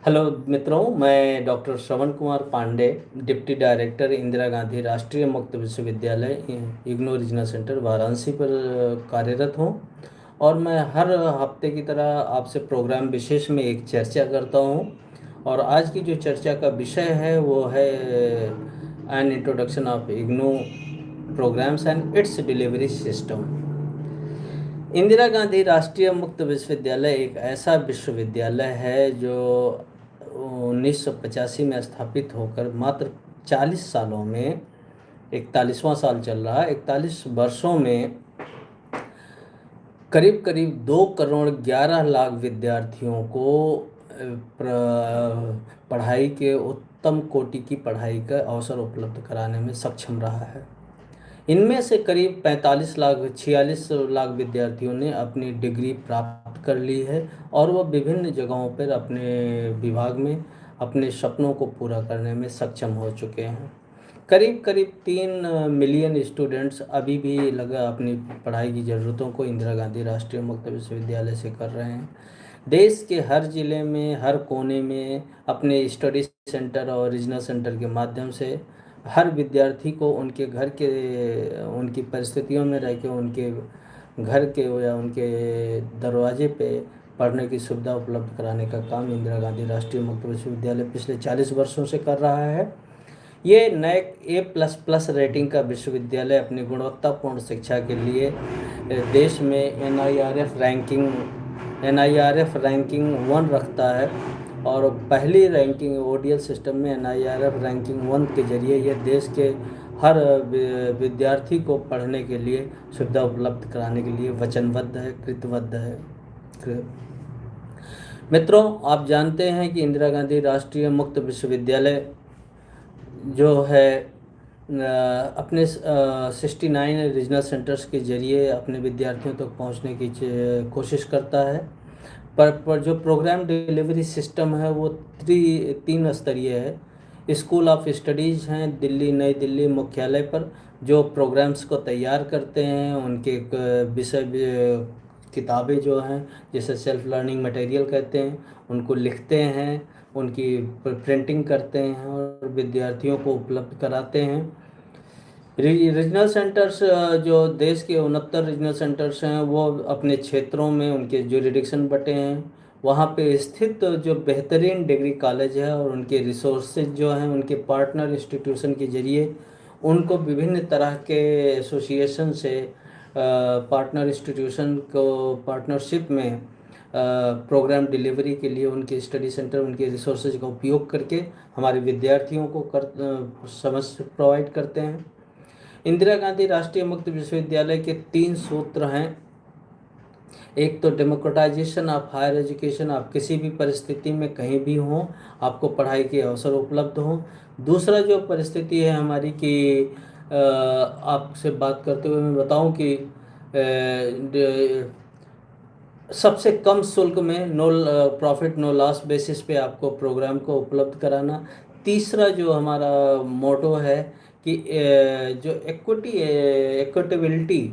Hello मित्रों, मैं doctor Shravan Kumar Pandey, deputy director Indira Gandhi राष्ट्रीय मुक्त विश्वविद्यालय इग्नू रीजनल सेंटर वाराणसी पर कार्यरत हूं। और मैं हर हफ्ते की तरह आपसे प्रोग्राम विशेष में एक चर्चा करता हूं। और आज की जो चर्चा का विषय है वो है an introduction of IGNOU programmes and its delivery system. Indira Gandhi राष्ट्रीय मुक्त विश्वविद्यालय एक ऐसा विश्वविद्यालय है जो 1985 में स्थापित होकर मात्र 40 सालों में, 41वां साल चल रहा है, 41 वर्षों में करीब करीब 2 करोड़ 11 लाख विद्यार्थियों को पढ़ाई के उत्तम कोटि की पढ़ाई का अवसर उपलब्ध कराने में सक्षम रहा है। इनमें से करीब 46 लाख विद्यार्थियों ने अपनी डिग्री प्राप्त कर ली है और वह विभिन्न जगहों पर अपने विभाग में अपने सपनों को पूरा करने में सक्षम हो चुके हैं। करीब करीब 3 मिलियन स्टूडेंट्स अभी भी लगा अपनी पढ़ाई की ज़रूरतों को इंदिरा गांधी राष्ट्रीय मुक्त विश्वविद्यालय से कर रहे हैं। देश के हर ज़िले में, हर कोने में अपने स्टडी सेंटर और रीजनल सेंटर के माध्यम से हर विद्यार्थी को उनके घर के, उनकी परिस्थितियों में रह के उनके घर के या उनके दरवाजे पे पढ़ने की सुविधा उपलब्ध कराने का काम इंदिरा गांधी राष्ट्रीय मुक्त विश्वविद्यालय पिछले 40 वर्षों से कर रहा है। ये नैक A++ रेटिंग का विश्वविद्यालय अपनी गुणवत्तापूर्ण शिक्षा के लिए देश में NIRF रैंकिंग 1 रखता है। और पहली रैंकिंग ODL सिस्टम में NIRF रैंकिंग 1 के जरिए यह देश के हर विद्यार्थी को पढ़ने के लिए सुविधा उपलब्ध कराने के लिए वचनबद्ध है, कृतबद्ध है। मित्रों, आप जानते हैं कि इंदिरा गांधी राष्ट्रीय मुक्त विश्वविद्यालय जो है अपने 69 रीजनल सेंटर्स के जरिए अपने विद्यार्थियों तक पहुंचने की कोशिश करता है। पर जो प्रोग्राम डिलीवरी सिस्टम है वो 3 स्तरीय है। स्कूल ऑफ स्टडीज़ हैं दिल्ली, नई दिल्ली मुख्यालय पर, जो प्रोग्राम्स को तैयार करते हैं, उनके विषय किताबें जो हैं जिसे सेल्फ लर्निंग मटेरियल कहते हैं उनको लिखते हैं, उनकी प्रिंटिंग करते हैं और विद्यार्थियों को उपलब्ध कराते हैं। रीजनल सेंटर्स, जो देश के 69 रीजनल सेंटर्स हैं, वो अपने क्षेत्रों में उनके जुरिडिक्शन बटे हैं। वहाँ पे स्थित जो बेहतरीन डिग्री कॉलेज है और उनके रिसोर्सेज जो हैं उनके पार्टनर इंस्टीट्यूशन के जरिए उनको विभिन्न तरह के एसोसिएशन से पार्टनर इंस्टीट्यूशन को पार्टनरशिप में प्रोग्राम डिलीवरी के लिए उनके स्टडी सेंटर, उनके रिसोर्सेज का उपयोग करके हमारे विद्यार्थियों को समझ प्रोवाइड करते हैं। इंदिरा गांधी राष्ट्रीय मुक्त विश्वविद्यालय के 3 सूत्र हैं। एक तो डेमोक्रेटाइजेशन ऑफ हायर एजुकेशन, आप किसी भी परिस्थिति में कहीं भी हों आपको पढ़ाई के अवसर उपलब्ध हों। दूसरा जो परिस्थिति है हमारी कि आपसे बात करते हुए मैं बताऊं कि सबसे कम शुल्क में no profit no loss basis पे आपको प्रोग्राम को उपलब्ध कराना। तीसरा जो हमारा मोटो है कि जो इक्विटेबिलिटी,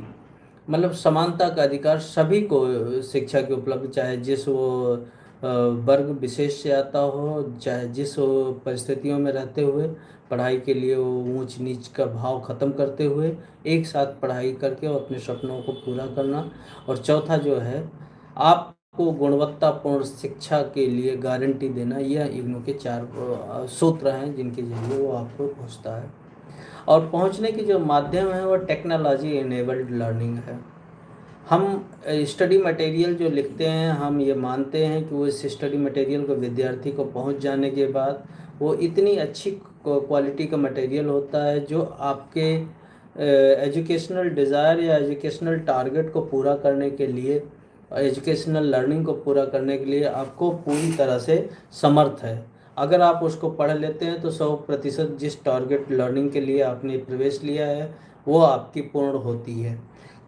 मतलब समानता का अधिकार सभी को शिक्षा की उपलब्ध, चाहे जिस वो वर्ग विशेष से आता हो, चाहे जिस वो परिस्थितियों में रहते हुए पढ़ाई के लिए वो ऊंच नीच का भाव ख़त्म करते हुए एक साथ पढ़ाई करके और अपने सपनों को पूरा करना। और चौथा जो है आपको गुणवत्तापूर्ण शिक्षा के लिए गारंटी देना। यह इग्नू के 4 सूत्र हैं जिनके जरिए वो आपको पहुंचता है। और पहुंचने की जो माध्यम है वो टेक्नोलॉजी इनेबल्ड लर्निंग है। हम स्टडी मटेरियल जो लिखते हैं, हम ये मानते हैं कि वो इस स्टडी मटेरियल को विद्यार्थी को पहुंच जाने के बाद वो इतनी अच्छी क्वालिटी का मटेरियल होता है जो आपके एजुकेशनल डिज़ायर या एजुकेशनल टारगेट को पूरा करने के लिए, एजुकेशनल लर्निंग को पूरा करने के लिए आपको पूरी तरह से समर्थ है। अगर आप उसको पढ़ लेते हैं तो 100% जिस टारगेट लर्निंग के लिए आपने प्रवेश लिया है वो आपकी पूर्ण होती है।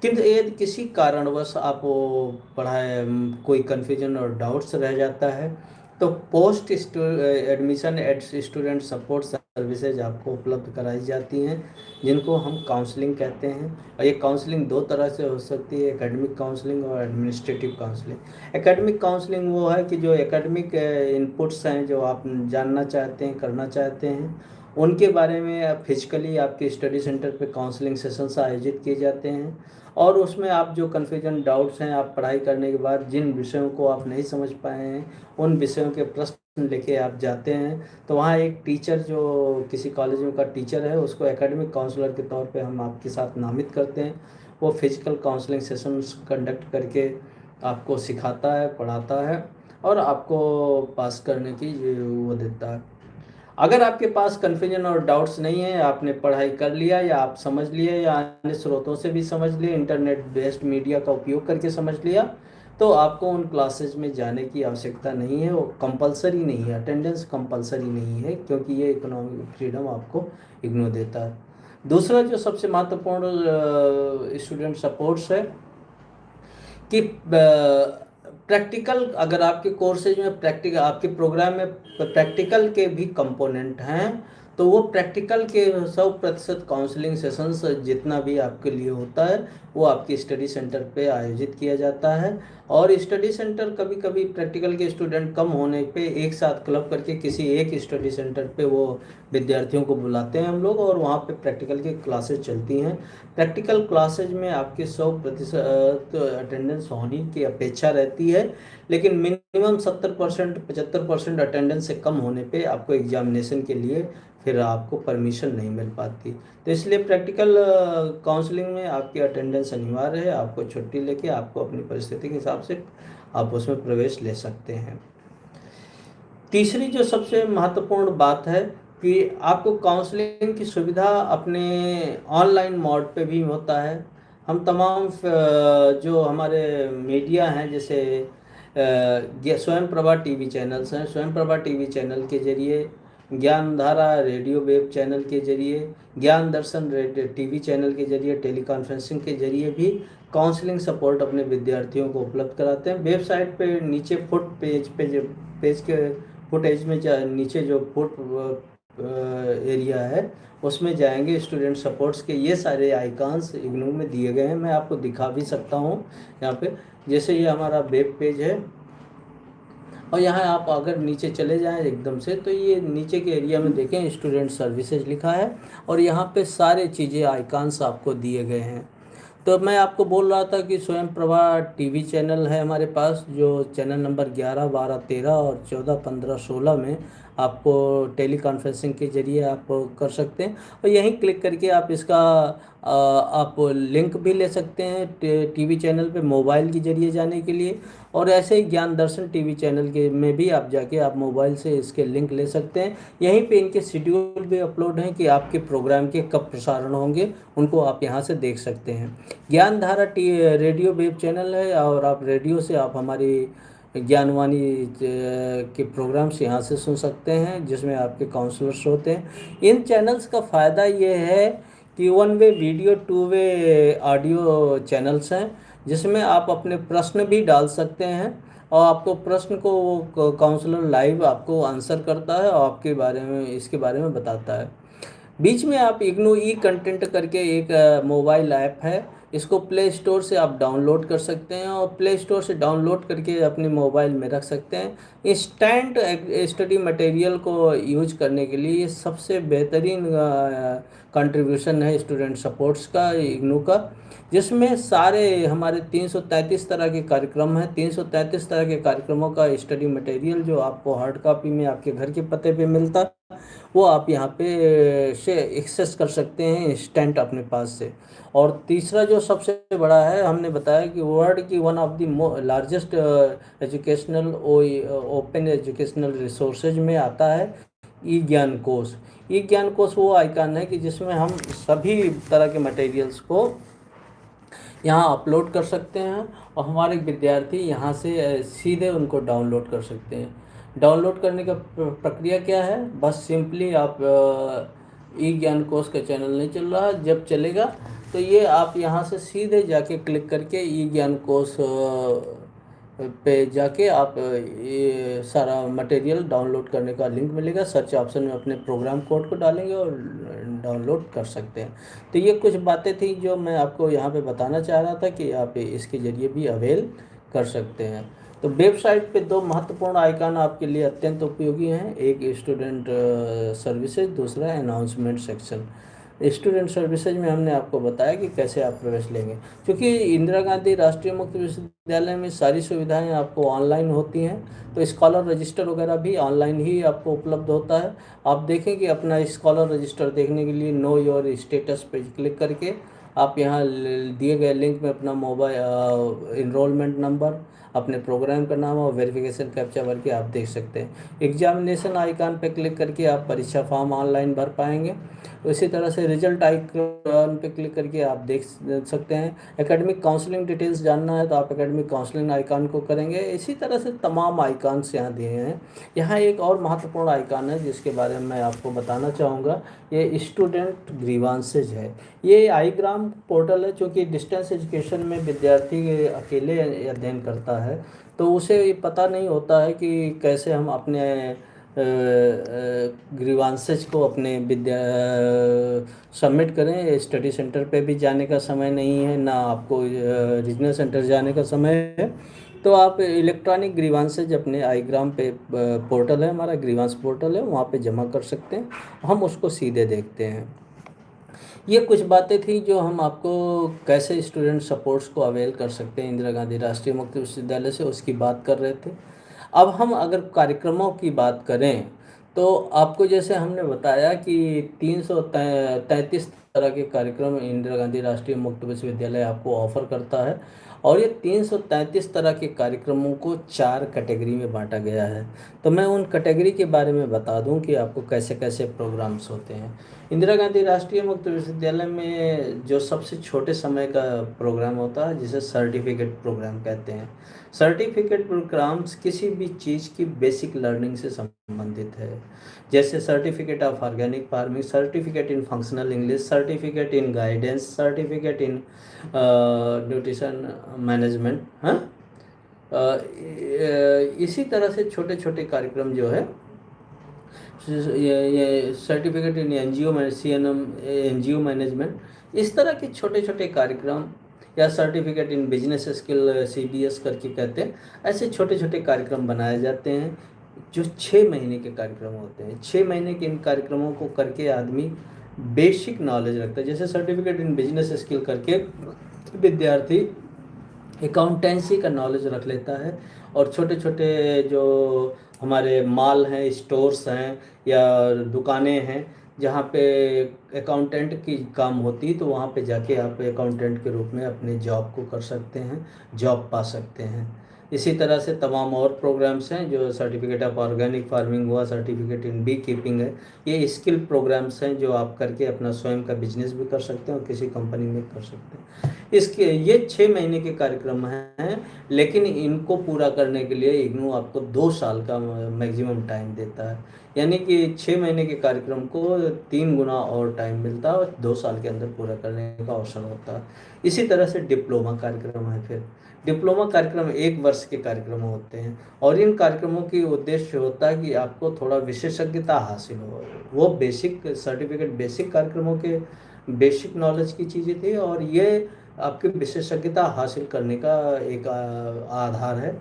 किंतु यदि किसी कारणवश आप वो पढ़ाए कोई कन्फ्यूजन और डाउट्स रह जाता है तो post admission student support services आपको उपलब्ध कराई जाती हैं, जिनको हम काउंसलिंग कहते हैं। और ये काउंसलिंग दो तरह से हो सकती है, एकेडमिक काउंसलिंग और एडमिनिस्ट्रेटिव काउंसलिंग। एकेडमिक काउंसलिंग वो है कि जो एकेडमिक इनपुट्स हैं, जो आप जानना चाहते हैं, करना चाहते हैं, उनके बारे में फिजिकली आपके स्टडी सेंटर पे काउंसलिंग सेशंस आयोजित किए जाते हैं। और उसमें आप जो कन्फ्यूजन, डाउट्स हैं, आप पढ़ाई करने के बाद जिन विषयों को आप नहीं समझ पाए हैं, उन विषयों के प्रश्न लेके आप जाते हैं। तो वहाँ एक टीचर, जो किसी कॉलेज में का टीचर है, उसको एकेडमिक काउंसलर के तौर पे हम आपके साथ नामित करते हैं। वो फिजिकल काउंसलिंग सेशंस कंडक्ट करके आपको सिखाता है, पढ़ाता है और आपको पास करने की वो देता है। अगर आपके पास कन्फ्यूजन और डाउट्स नहीं है, आपने पढ़ाई कर लिया या आप समझ लिए या अन्य स्रोतों से भी समझ लिए, इंटरनेट बेस्ड मीडिया का उपयोग करके समझ लिया, तो आपको उन क्लासेज में जाने की आवश्यकता नहीं है। वो कंपलसरी नहीं है, अटेंडेंस कंपलसरी नहीं है, क्योंकि ये इकोनॉमिक फ्रीडम आपको इग्नोर देता है। दूसरा जो सबसे महत्वपूर्ण स्टूडेंट सपोर्ट्स है कि प्रैक्टिकल, अगर आपके कोर्सेज में प्रैक्टिकल, आपके प्रोग्राम में प्रैक्टिकल के भी कंपोनेंट हैं, तो वो प्रैक्टिकल के 100% काउंसलिंग सेशंस जितना भी आपके लिए होता है, वो आपके स्टडी सेंटर पे आयोजित किया जाता है। और स्टडी सेंटर कभी कभी प्रैक्टिकल के स्टूडेंट कम होने पे एक साथ क्लब करके किसी एक स्टडी सेंटर पे वो विद्यार्थियों को बुलाते हैं हम लोग, और वहाँ पे प्रैक्टिकल की क्लासेज चलती हैं। प्रैक्टिकल क्लासेज में आपके 100% अटेंडेंस होने की अपेक्षा रहती है, लेकिन मिनिमम 70% 75% अटेंडेंस से कम होने पे आपको एग्जामिनेशन के लिए फिर आपको परमिशन नहीं मिल पाती। तो इसलिए प्रैक्टिकल काउंसलिंग में आपकी अटेंडेंस अनिवार्य है। आपको छुट्टी लेके आपको अपनी परिस्थिति के हिसाब से आप उसमें प्रवेश ले सकते हैं। तीसरी जो सबसे महत्वपूर्ण बात है कि आपको काउंसलिंग की सुविधा अपने ऑनलाइन मोड पे भी होता है। हम तमाम जो हमारे मीडिया हैं, जैसे स्वयं प्रभा टीवी चैनल्स हैं, स्वयं प्रभा टीवी चैनल के जरिए, ज्ञानधारा रेडियो वेब चैनल के जरिए, ज्ञान दर्शन टीवी चैनल के जरिए, टेलीकॉन्फ्रेंसिंग के जरिए भी काउंसलिंग सपोर्ट अपने विद्यार्थियों को उपलब्ध कराते हैं। वेबसाइट पे नीचे फुट पेज पे, जो पेज के फुटेज में नीचे जो फुट एरिया है, उसमें जाएंगे, स्टूडेंट सपोर्ट्स के ये सारे आइकॉन्स इग्नू में दिए गए हैं। मैं आपको दिखा भी सकता हूँ यहाँ पे। जैसे ये हमारा वेब पेज है, और यहाँ आप अगर नीचे चले जाएं एकदम से, तो ये नीचे के एरिया में देखें स्टूडेंट सर्विसेज लिखा है, और यहाँ पे सारे चीज़ें आइकॉन्स आपको दिए गए हैं। तो मैं आपको बोल रहा था कि स्वयं प्रभा टीवी चैनल है हमारे पास, जो चैनल नंबर 11, 12, 13 और 14, 15, 16 में आपको टेली कॉन्फ्रेंसिंग के जरिए आप कर सकते हैं। और यहीं क्लिक करके आप इसका आप लिंक भी ले सकते हैं टीवी चैनल पे मोबाइल के जरिए जाने के लिए। और ऐसे ही ज्ञान दर्शन टीवी चैनल के में भी आप जाके आप मोबाइल से इसके लिंक ले सकते हैं। यहीं पे इनके शेड्यूल भी अपलोड हैं कि आपके प्रोग्राम के कब प्रसारण होंगे, उनको आप यहाँ से देख सकते हैं। ज्ञानधारा रेडियो वेब चैनल है, और आप रेडियो से आप हमारी ज्ञानवाणी के प्रोग्राम्स यहाँ से सुन सकते हैं, जिसमें आपके काउंसलर्स होते हैं। इन चैनल्स का फ़ायदा ये है कि 1 वे वीडियो, 2 वे ऑडियो चैनल्स हैं, जिसमें आप अपने प्रश्न भी डाल सकते हैं, और आपको प्रश्न को काउंसलर लाइव आपको आंसर करता है और आपके बारे में, इसके बारे में बताता है। बीच में आप इग्नू ई कंटेंट करके एक मोबाइल ऐप है, इसको प्ले स्टोर से आप डाउनलोड कर सकते हैं, और प्ले स्टोर से डाउनलोड करके अपने मोबाइल में रख सकते हैं। इंस्टेंट स्टडी मटेरियल को यूज करने के लिए ये सबसे बेहतरीन कंट्रीब्यूशन है स्टूडेंट सपोर्ट्स का, इग्नू का, जिसमें सारे हमारे 333 तरह के कार्यक्रम हैं। 333 तरह के कार्यक्रमों का स्टडी मटेरियल जो आपको हार्ड कॉपी में आपके घर के पते पे मिलता, वो आप यहाँ पे से एक्सेस कर सकते हैं इंस्टेंट अपने पास से। और तीसरा जो सबसे बड़ा है, हमने बताया कि वर्ल्ड की one of the largest educational open educational resources में आता है ई ज्ञान कोश। ई ज्ञान कोश वो आइकन है कि जिसमें हम सभी तरह के मटेरियल्स को यहाँ अपलोड कर सकते हैं, और हमारे विद्यार्थी यहाँ से सीधे उनको डाउनलोड कर सकते हैं। डाउनलोड करने का प्रक्रिया क्या है, बस सिंपली आप ई ज्ञान कोश का चैनल नहीं चल रहा, जब चलेगा तो ये आप यहाँ से सीधे जाके क्लिक करके ई ज्ञान कोश पे जाके आप ये सारा मटेरियल डाउनलोड करने का लिंक मिलेगा। सर्च ऑप्शन में अपने प्रोग्राम कोड को डालेंगे और डाउनलोड कर सकते हैं। तो ये कुछ बातें थी जो मैं आपको यहाँ पे बताना चाह रहा था कि आप इसके ज़रिए भी अवेल कर सकते हैं। तो वेबसाइट पे दो महत्वपूर्ण आइकन आपके लिए अत्यंत उपयोगी हैं, एक स्टूडेंट सर्विसेज, दूसरा अनाउंसमेंट सेक्शन। स्टूडेंट सर्विसेज में हमने आपको बताया कि कैसे आप प्रवेश लेंगे। क्योंकि इंदिरा गांधी राष्ट्रीय मुक्त विश्वविद्यालय में सारी सुविधाएं आपको ऑनलाइन होती हैं, तो स्कॉलर रजिस्टर वगैरह भी ऑनलाइन ही आपको उपलब्ध होता है। आप देखें कि अपना स्कॉलर रजिस्टर देखने के लिए नो योर स्टेटस पे क्लिक करके आप यहाँ दिए गए लिंक में अपना मोबाइल इनरोलमेंट नंबर, अपने प्रोग्राम का नाम और वेरिफिकेशन कैप्चा भर के आप देख सकते हैं। एग्जामिनेशन आइकन पे क्लिक करके आप परीक्षा फॉर्म ऑनलाइन भर पाएंगे। इसी तरह से रिजल्ट आइकन पे क्लिक करके आप देख सकते हैं। एकेडमिक काउंसलिंग डिटेल्स जानना है तो आप एकेडमिक काउंसलिंग आइकन को करेंगे। इसी तरह से तमाम आइकन्स यहाँ दिए हैं। यहाँ एक और महत्वपूर्ण आइकन है जिसके बारे में मैं आपको बताना चाहूँगा, ये स्टूडेंट ग्रीवांसेज है। ये आईग्राम पोर्टल है, चूँकि डिस्टेंस एजुकेशन में विद्यार्थी अकेले अध्ययन करता है तो उसे ये पता नहीं होता है कि कैसे हम अपने ग्रीवांसेज को अपने विद्या सबमिट करें। स्टडी सेंटर पे भी जाने का समय नहीं है, ना आपको रीजनल सेंटर जाने का समय है। तो आप इलेक्ट्रॉनिक ग्रीवांसेज अपने आईग्राम पे पोर्टल है, हमारा ग्रीवांस पोर्टल है, वहाँ पे जमा कर सकते हैं, हम उसको सीधे देखते हैं। ये कुछ बातें थी जो हम आपको कैसे स्टूडेंट सपोर्ट्स को अवेल कर सकते हैं इंदिरा गांधी राष्ट्रीय मुक्त विश्वविद्यालय से, उसकी बात कर रहे थे। अब हम अगर कार्यक्रमों की बात करें तो आपको जैसे हमने बताया कि 333 तरह के कार्यक्रम इंदिरा गांधी राष्ट्रीय मुक्त विश्वविद्यालय आपको ऑफर करता है। और ये 333 तरह के कार्यक्रमों को 4 कैटेगरी में बांटा गया है। तो मैं उन कैटेगरी के बारे में बता दूं कि आपको कैसे कैसे प्रोग्राम्स होते हैं। इंदिरा गांधी राष्ट्रीय मुक्त विश्वविद्यालय में जो सबसे छोटे समय का प्रोग्राम होता है जिसे सर्टिफिकेट प्रोग्राम कहते हैं। सर्टिफिकेट प्रोग्राम्स किसी भी चीज़ की बेसिक लर्निंग से संबंधित है, जैसे certificate of organic farming, certificate in functional English, certificate in guidance, certificate in nutrition management. हाँ, इसी तरह से छोटे छोटे कार्यक्रम जो है, ये सर्टिफिकेट इन एनजीओ मैनेजमेंट, इस तरह के छोटे छोटे कार्यक्रम, या certificate in business skill CBS करके कहते हैं, ऐसे छोटे छोटे कार्यक्रम बनाए जाते हैं जो 6 महीने के कार्यक्रम होते हैं। 6 महीने के इन कार्यक्रमों को करके आदमी बेसिक नॉलेज रखता है। जैसे सर्टिफिकेट इन बिजनेस स्किल करके विद्यार्थी अकाउंटेंसी का नॉलेज रख लेता है, और छोटे छोटे जो हमारे मॉल हैं, स्टोर्स हैं या दुकानें हैं जहाँ पे अकाउंटेंट की काम होती, तो वहाँ पे जाके आप अकाउंटेंट के रूप में अपने जॉब को कर सकते हैं, जॉब पा सकते हैं। इसी तरह से तमाम और प्रोग्राम्स हैं, जो सर्टिफिकेट ऑफ ऑर्गेनिक फार्मिंग हुआ, सर्टिफिकेट इन बी कीपिंग है। ये स्किल प्रोग्राम्स हैं जो आप करके अपना स्वयं का बिजनेस भी कर सकते हैं और किसी कंपनी में कर सकते हैं। इसके ये 6 महीने के कार्यक्रम हैं, लेकिन इनको पूरा करने के लिए इग्नू आपको 2 साल का मैक्सिमम टाइम देता है। यानी कि 6 महीने के कार्यक्रम को 3 गुना और टाइम मिलता है और 2 साल के अंदर पूरा करने का अवसर होता है। इसी तरह से डिप्लोमा कार्यक्रम है। फिर डिप्लोमा कार्यक्रम 1 वर्ष के कार्यक्रम होते हैं, और इन कार्यक्रमों की उद्देश्य होता है कि आपको थोड़ा विशेषज्ञता हासिल हो। वो बेसिक सर्टिफिकेट बेसिक कार्यक्रमों के बेसिक नॉलेज की चीज़ें थी, और ये आपकी विशेषज्ञता हासिल करने का एक आधार है।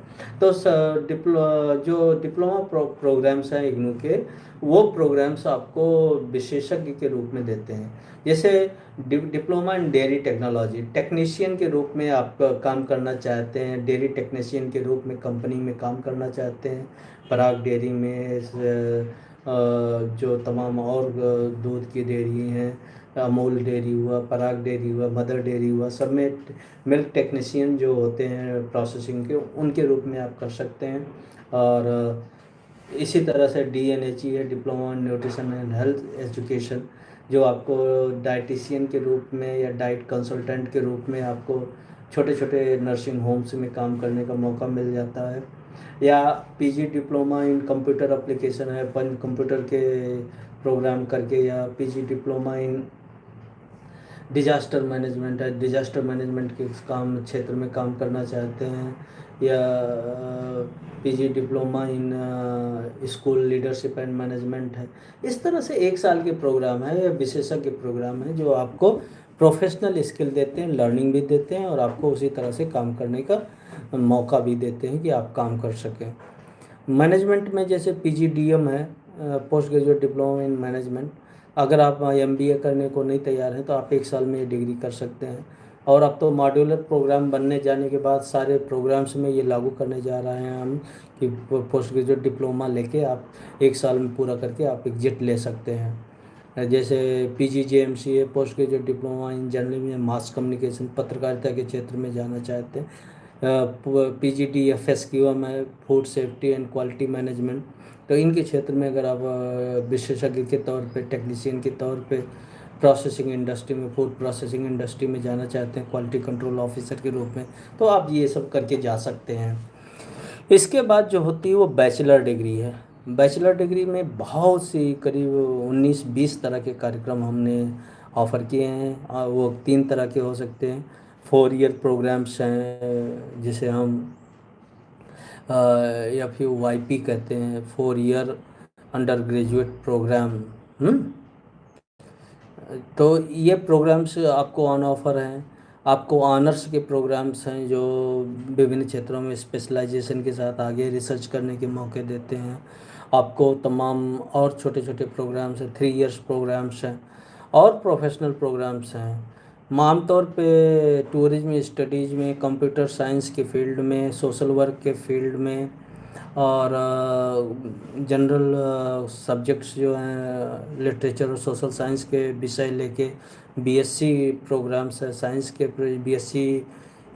तो जो डिप्लोमा प्रोग्राम्स हैं इग्नू के, वो प्रोग्राम्स आपको विशेषज्ञ के रूप में देते हैं। जैसे diploma in dairy technology, technician के रूप में आप काम करना चाहते हैं, डेयरी टेक्नीशियन के रूप में कंपनी में काम करना चाहते हैं, पराग डेयरी में, जो तमाम और दूध की डेयरी हैं, अमूल डेयरी हुआ, पराग डेयरी हुआ, मदर डेयरी हुआ, सब में मिल्क टेक्नीशियन जो होते हैं प्रोसेसिंग के, उनके रूप में आप कर सकते हैं। और इसी तरह से DNHE है, diploma in nutrition and health education, जो आपको डाइटिशियन के रूप में या डाइट कंसल्टेंट के रूप में आपको छोटे छोटे नर्सिंग होम्स में काम करने का मौका मिल जाता है। या PG diploma in computer application है, कंप्यूटर के प्रोग्राम करके, या PG diploma in disaster management है, डिजास्टर मैनेजमेंट के काम क्षेत्र में काम करना चाहते हैं, या PG diploma in school leadership and management है। इस तरह से 1 साल के प्रोग्राम है या विशेषज्ञ प्रोग्राम है जो आपको प्रोफेशनल स्किल देते हैं, लर्निंग भी देते हैं और आपको उसी तरह से काम करने का मौका भी देते हैं कि आप काम कर सकें। मैनेजमेंट में जैसे पीजीडीएम है, post graduate diploma in management. अगर आप एमबीए करने को नहीं तैयार हैं तो आप 1 साल में ये डिग्री कर सकते हैं। और अब तो मॉड्यूलर प्रोग्राम बनने जाने के बाद सारे प्रोग्राम्स में ये लागू करने जा रहे हैं हम कि पोस्ट ग्रेजुएट डिप्लोमा लेके आप 1 साल में पूरा करके आप एग्जिट ले सकते हैं। जैसे PGJMCA post graduate diploma in journalism, mass communication, पत्रकारिता के क्षेत्र में जाना चाहते हैं। पीजीडीएफएसक्यूएम है, food safety and quality management. तो इनके क्षेत्र में अगर आप विशेषज्ञ के तौर पे, टेक्नीशियन के तौर पे प्रोसेसिंग इंडस्ट्री में, फूड प्रोसेसिंग इंडस्ट्री में जाना चाहते हैं क्वालिटी कंट्रोल ऑफिसर के रूप में, तो आप ये सब करके जा सकते हैं। इसके बाद जो होती है वो बैचलर डिग्री है। बैचलर डिग्री में बहुत सी करीब 19-20 तरह के कार्यक्रम हमने ऑफ़र किए हैं। वो 3 तरह के हो सकते हैं। 4 ईयर प्रोग्राम्स हैं जिसे हम या फिर वाईपी कहते हैं, 4 ईयर अंडर ग्रेजुएट प्रोग्राम। तो ये प्रोग्राम्स आपको ऑन ऑफ़र हैं। आपको ऑनर्स के प्रोग्राम्स हैं जो विभिन्न क्षेत्रों में स्पेशलाइजेशन के साथ आगे रिसर्च करने के मौके देते हैं। आपको तमाम और छोटे छोटे प्रोग्राम्स हैं, 3 ईयर्स प्रोग्राम्स हैं और प्रोफेशनल प्रोग्राम्स हैं। आमतौर पे टूरिज्म स्टडीज़ में, कंप्यूटर साइंस के फील्ड में, सोशल वर्क के फील्ड में और जनरल सब्जेक्ट्स जो हैं लिटरेचर और सोशल साइंस के विषय लेके बीएससी प्रोग्राम्स है, साइंस के बीएससी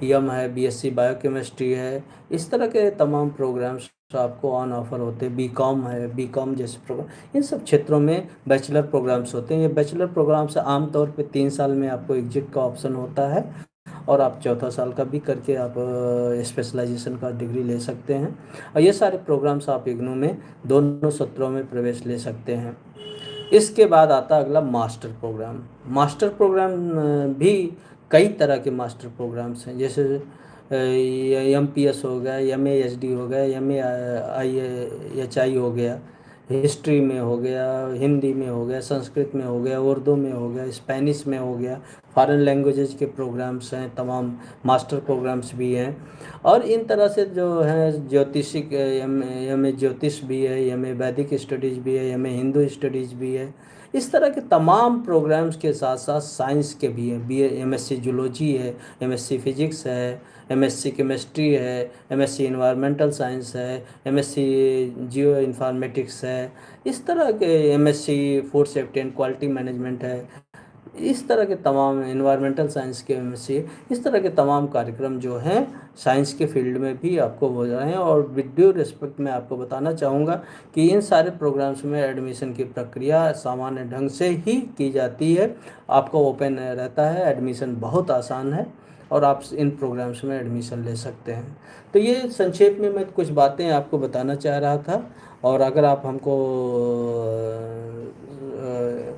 ईएम है, बीएससी बायोकेमिस्ट्री है। इस तरह के तमाम प्रोग्राम्स आपको ऑन ऑफर होते हैं। बीकॉम है, बीकॉम जैसे प्रोग्राम, इन सब क्षेत्रों में बैचलर प्रोग्राम्स होते हैं। ये बैचलर प्रोग्राम्स आमतौर पे 3 साल में आपको एग्जिट का ऑप्शन होता है और आप चौथा साल का भी करके आप स्पेशलाइजेशन का डिग्री ले सकते हैं। और ये सारे प्रोग्राम्स आप इग्नू में दोनों सत्रों में प्रवेश ले सकते हैं। इसके बाद आता है अगला मास्टर प्रोग्राम। मास्टर प्रोग्राम भी कई तरह के मास्टर प्रोग्राम्स हैं, जैसे एमपीएस हो गया, एमएएचडी हो गया, एमएआईएचआई हो गया, हिस्ट्री में हो गया, हिंदी में हो गया, संस्कृत में हो गया, उर्दू में हो गया, स्पेनिश में हो गया, फॉरेन लैंग्वेजेज के प्रोग्राम्स हैं, तमाम मास्टर प्रोग्राम्स भी हैं। और इन तरह से जो है ज्योतिषिक एम ए ज्योतिष भी है, एम ए वैदिक स्टडीज़ भी है, एम ए हिंदू स्टडीज़ भी है। इस तरह के तमाम प्रोग्राम्स के साथ साथ साइंस के भी हैं। बी एमएससी जूलॉजी है, एमएससी फिजिक्स है, एमएससी केमिस्ट्री है, एमएससी इन्वायरमेंटल साइंस है, एमएससी जियो इन्फॉर्मेटिक्स है। इस तरह के MSc food safety and quality management है। इस तरह के तमाम इन्वायरमेंटल साइंस के एमएससी, इस तरह के तमाम कार्यक्रम जो हैं साइंस के फील्ड में भी आपको हो रहे हैं। और विद ड्यू रिस्पेक्ट मैं आपको बताना चाहूँगा कि इन सारे प्रोग्राम्स में एडमिशन की प्रक्रिया सामान्य ढंग से ही की जाती है। आपको ओपन रहता है, एडमिशन बहुत आसान है और आप इन प्रोग्राम्स में एडमिशन ले सकते हैं। तो ये संक्षेप में मैं कुछ बातें आपको बताना चाह रहा था। और अगर आप हमको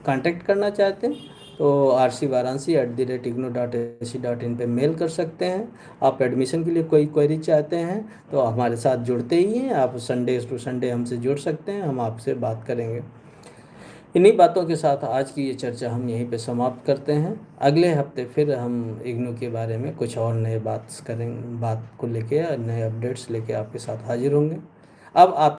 कांटेक्ट करना चाहते हैं तो rcvaranasi@ignou.ac.in पे मेल कर सकते हैं। आप एडमिशन के लिए कोई क्वेरी चाहते हैं तो हमारे साथ जुड़ते ही हैं। आप संडे टू संडे हमसे जुड़ सकते हैं, हम आपसे बात करेंगे। इन्हीं बातों के साथ आज की ये चर्चा हम यहीं पे समाप्त करते हैं। अगले हफ्ते फिर हम इग्नू के बारे में कुछ और नए बात को लेके, नए अपडेट्स लेके आपके साथ हाजिर होंगे। अब आप